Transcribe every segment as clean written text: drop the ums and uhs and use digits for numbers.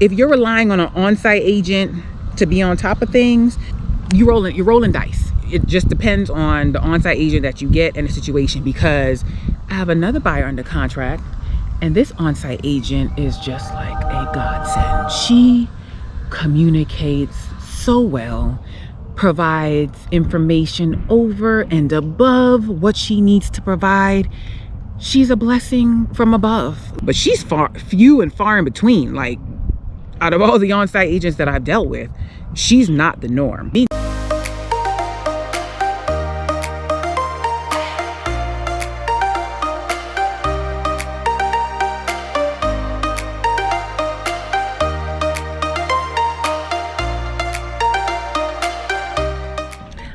if you're relying on an on-site agent to be on top of things, you're rolling dice. It just depends on the on-site agent that you get and the situation, because I have another buyer under contract, and this on-site agent is just like a godsend. She communicates so well, provides information over and above what she needs to provide. She's a blessing from above, but she's few and far in between. Like, out of all the on-site agents that I've dealt with, she's not the norm.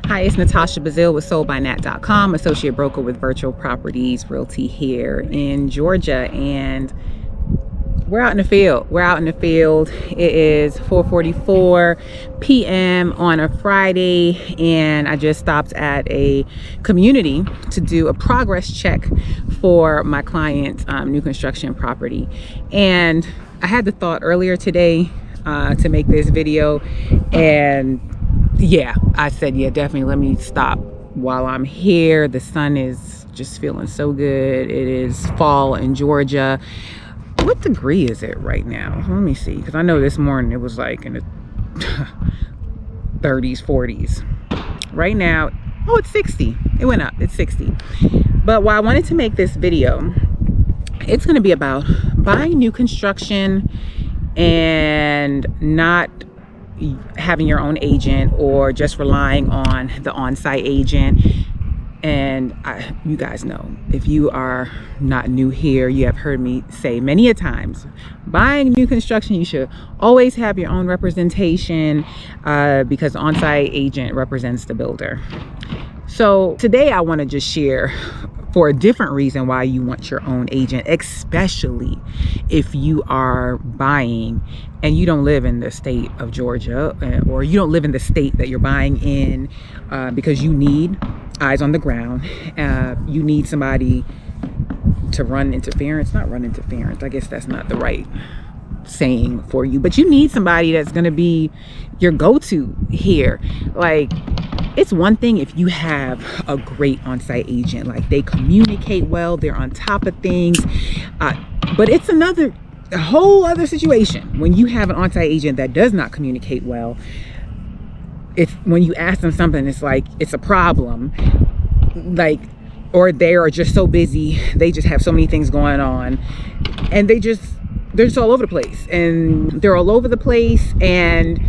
Hi, it's Natasha with soldbynat.com, associate broker with Virtual Properties Realty here in Georgia, and we're out in the field. It is 4:44 p.m. on a Friday, and I just stopped at a community to do a progress check for my client's new construction property. And I had the thought earlier today to make this video, and yeah, I said, yeah, definitely let me stop while I'm here. The sun is just feeling so good. It is fall in Georgia. What degree is it right now? Let me see, because I know this morning it was like in the 30s, 40s. Right now, oh, it's 60. It went up, it's 60. But why I wanted to make this video, it's going to be about buying new construction and not having your own agent, or just relying on the on-site agent. And you guys know, if you are not new here, you have heard me say many a times, buying new construction, you should always have your own representation, because the on-site agent represents the builder. So today I want to just share for a different reason why you want your own agent, especially if you are buying and you don't live in the state of Georgia, or you don't live in the state that you're buying in, because you need eyes on the ground. You need somebody to not run interference. I guess that's not the right saying for you, but you need somebody that's going to be your go-to here. Like, it's one thing if you have a great on-site agent, like they communicate well, they're on top of things, but it's a whole other situation when you have an on-site agent that does not communicate well. It's when you ask them something, it's like it's a problem, like, or they are just so busy, they just have so many things going on, and they're just all over the place, and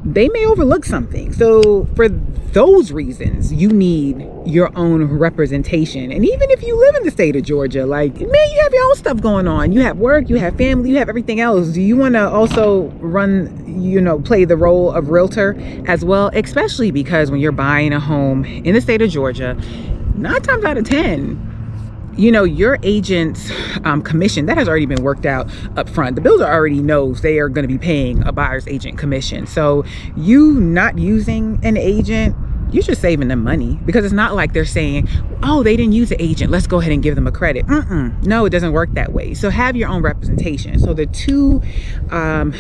they may overlook something. So for those reasons, you need your own representation. And even if you live in the state of Georgia, like, man, you have your own stuff going on. You have work, you have family, you have everything else. Do you want to also play the role of realtor as well? Especially because when you're buying a home in the state of Georgia, 9 times out of 10, your agent's commission, that has already been worked out up front. The builder already knows they are going to be paying a buyer's agent commission. So you not using an agent, you're just saving them money, because it's not like they're saying, oh, they didn't use an agent, let's go ahead and give them a credit. No, it doesn't work that way. So have your own representation. So the two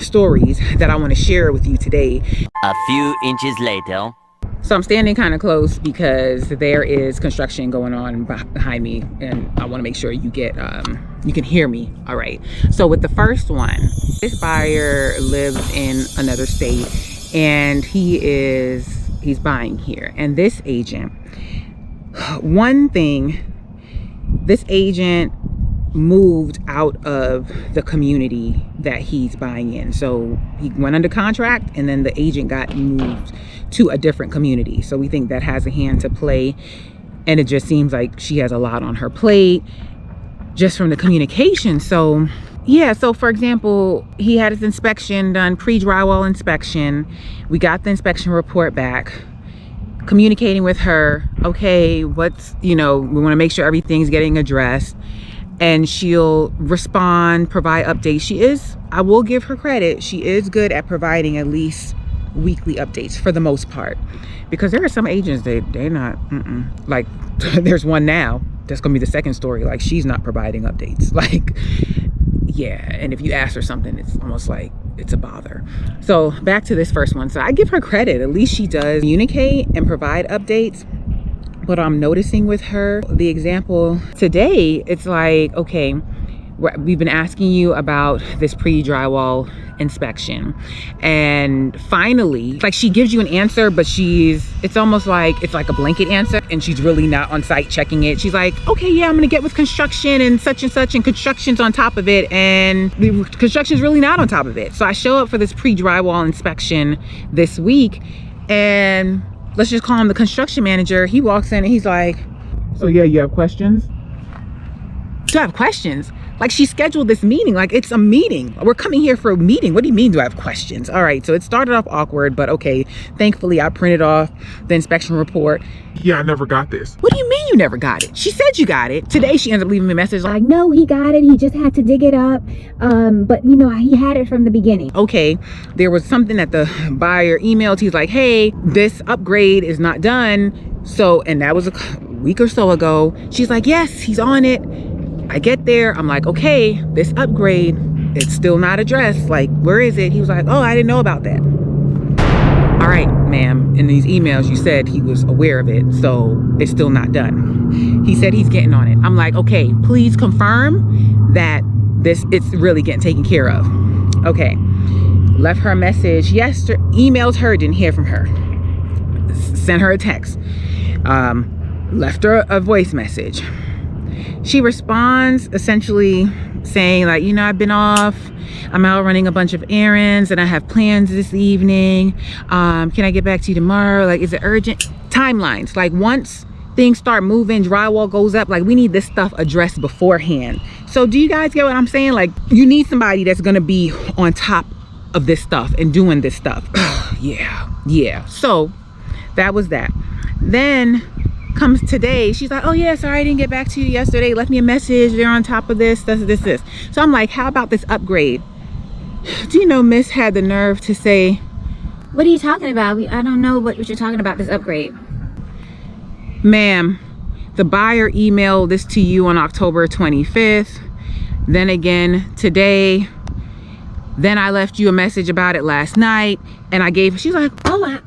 stories that I want to share with you today. A few inches later. So I'm standing kind of close because there is construction going on behind me, and I want to make sure you can hear me all right. So with the first one, this buyer lives in another state, and he's buying here. And this agent, this agent moved out of the community that he's buying in. So he went under contract, and then the agent got moved to a different community. So we think that has a hand to play, and it just seems like she has a lot on her plate just from the communication. So yeah, so for example, he had his inspection done, pre-drywall inspection. We got the inspection report back, communicating with her, okay, we want to make sure everything's getting addressed, and she'll respond, provide updates. I will give her credit, she is good at providing at least weekly updates for the most part, because there are some agents they're not like there's one now that's gonna be the second story, like she's not providing updates, like, yeah. And if you ask her something, it's almost like it's a bother. So back to this first one. So I give her credit. At least she does communicate and provide updates. What I'm noticing with her, the example today, it's like, okay, we've been asking you about this pre-drywall inspection, and finally, like, she gives you an answer, but it's almost like it's like a blanket answer, and she's really not on site checking it. She's like, okay, yeah, I'm gonna get with construction and such, and construction's on top of it, and the construction's really not on top of it. So I show up for this pre-drywall inspection this week, and let's just call him the construction manager. He walks in and he's like, so yeah, you have questions? Do I have questions? Like, she scheduled this meeting like it's a meeting. We're coming here for a meeting. What do you mean, do I have questions? All right, so it started off awkward, but okay, thankfully I printed off the inspection report. Yeah, I never got this. What do you mean you never got it? She said you got it. Today she ends up leaving me a message like, no, he got it, he just had to dig it up, but you know, he had it from the beginning. Okay, there was something that the buyer emailed. He's like, hey, this upgrade is not done. So, and that was a week or so ago. She's like, yes, he's on it. I get there, I'm like, okay, this upgrade, it's still not addressed. Like, where is it? He was like, oh, I didn't know about that. All right, ma'am, in these emails you said he was aware of it, so it's still not done. He said he's getting on it. I'm like, okay, please confirm that it's really getting taken care of. Okay, left her a message yesterday, emailed her, didn't hear from her. Sent her a text, left her a voice message. She responds essentially saying like, you know, I've been off, I'm out running a bunch of errands and I have plans this evening. Can I get back to you tomorrow? Like, is it urgent? Timelines, like once things start moving, drywall goes up, like we need this stuff addressed beforehand. So do you guys get what I'm saying? Like, you need somebody that's gonna be on top of this stuff and doing this stuff. Yeah. So that was that. Then comes today, she's like, oh yeah, sorry I didn't get back to you yesterday, left me a message, they're on top of this. So I'm like, how about this upgrade? Do you know Miss had the nerve to say, what are you talking about? I don't know what you're talking about, this upgrade. Ma'am, the buyer emailed this to you on October 25th, then again today, then I left you a message about it last night, and she's like, oh,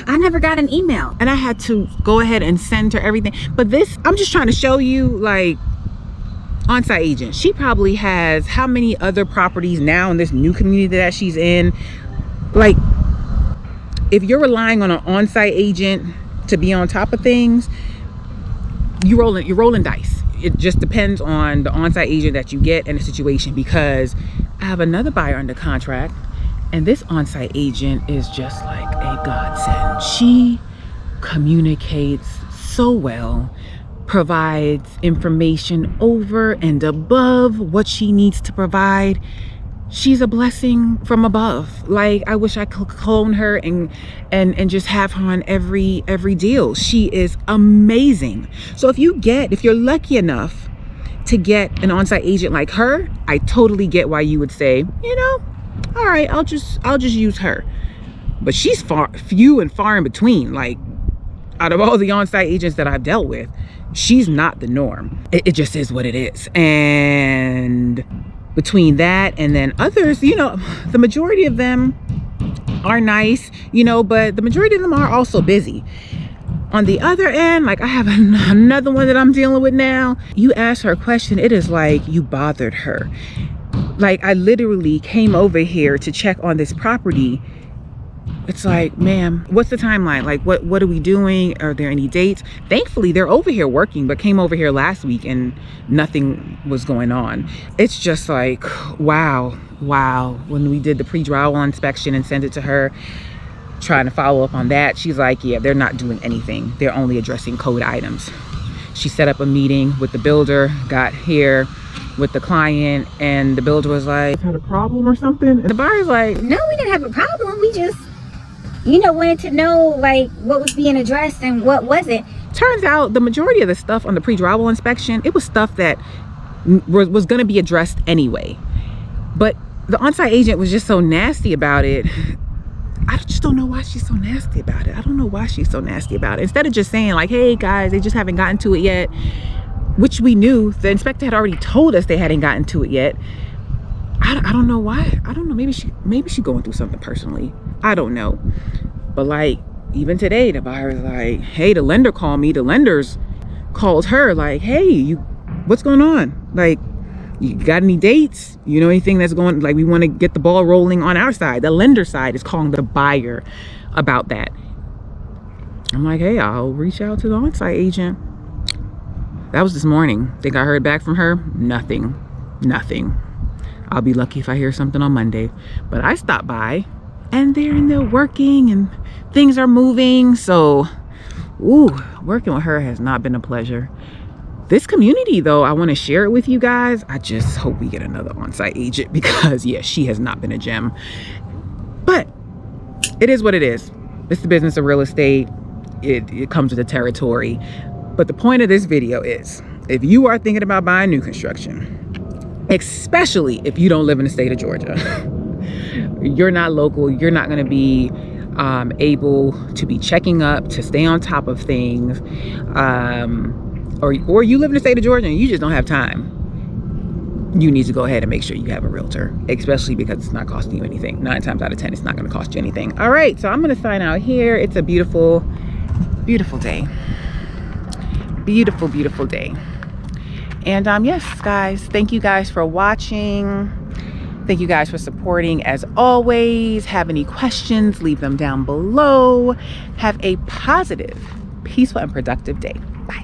I never got an email. And I had to go ahead and send her everything. But this, I'm just trying to show you, like, on-site agent, she probably has how many other properties now in this new community that she's in. Like, if you're relying on an on-site agent to be on top of things, you're rolling dice. It just depends on the on-site agent that you get and the situation, because I have another buyer under contract, and this on-site agent is just like a godsend. She communicates so well, provides information over and above what she needs to provide. She's a blessing from above. Like, I wish I could clone her and just have her on every deal. She is amazing. So if you're lucky enough to get an on-site agent like her, I totally get why you would say, you know, all right, I'll just use her. But she's few and far in between. Like, out of all the on-site agents that I've dealt with, she's not the norm. It just is what it is. And between that and then others, you know, the majority of them are nice, you know, but the majority of them are also busy. On the other end, like, I have another one that I'm dealing with now. You ask her a question, it is like you bothered her. Like, I literally came over here to check on this property. It's like, ma'am, what's the timeline? Like, what are we doing? Are there any dates? Thankfully, they're over here working, but came over here last week and nothing was going on. It's just like, wow. When we did the pre-drywall inspection and sent it to her, trying to follow up on that, she's like, yeah, they're not doing anything. They're only addressing code items. She set up a meeting with the builder, got here with the client, and the builder was like, had a problem or something? And the buyer's like, no, we didn't have a problem. We just, you know, wanted to know like what was being addressed and what wasn't. Turns out the majority of the stuff on the pre-drywall inspection, it was stuff that was going to be addressed anyway. But the on-site agent was just so nasty about it. I just don't know why she's so nasty about it. I don't know why she's so nasty about it. Instead of just saying like, hey guys, they just haven't gotten to it yet, which we knew. The inspector had already told us they hadn't gotten to it yet. I don't know why. I don't know. Maybe she going through something personally. I don't know. But like, even today, the buyer's like, hey, the lender called me. The lenders called her like, hey, what's going on? Like, you got any dates? You know, anything that's going, like, we want to get the ball rolling on our side. The lender side is calling the buyer about that. I'm like, hey, I'll reach out to the on-site agent. That was this morning. Think I heard back from her? Nothing. I'll be lucky if I hear something on Monday. But I stopped by and they're in there working and things are moving. So, working with her has not been a pleasure. This community though, I want to share it with you guys. I just hope we get another on-site agent because yeah, she has not been a gem. But it is what it is. It's the business of real estate. It comes with the territory. But the point of this video is, if you are thinking about buying new construction, especially if you don't live in the state of Georgia, you're not local, you're not going to be able to be checking up, to stay on top of things, or you live in the state of Georgia and you just don't have time, you need to go ahead and make sure you have a realtor, especially because it's not costing you anything. 9 times out of 10, it's not going to cost you anything. All right, so I'm going to sign out here. It's a beautiful day. Beautiful day. And yes, guys, thank you guys for watching. Thank you guys for supporting. As always, have any questions, leave them down below. Have a positive, peaceful, and productive day. Bye.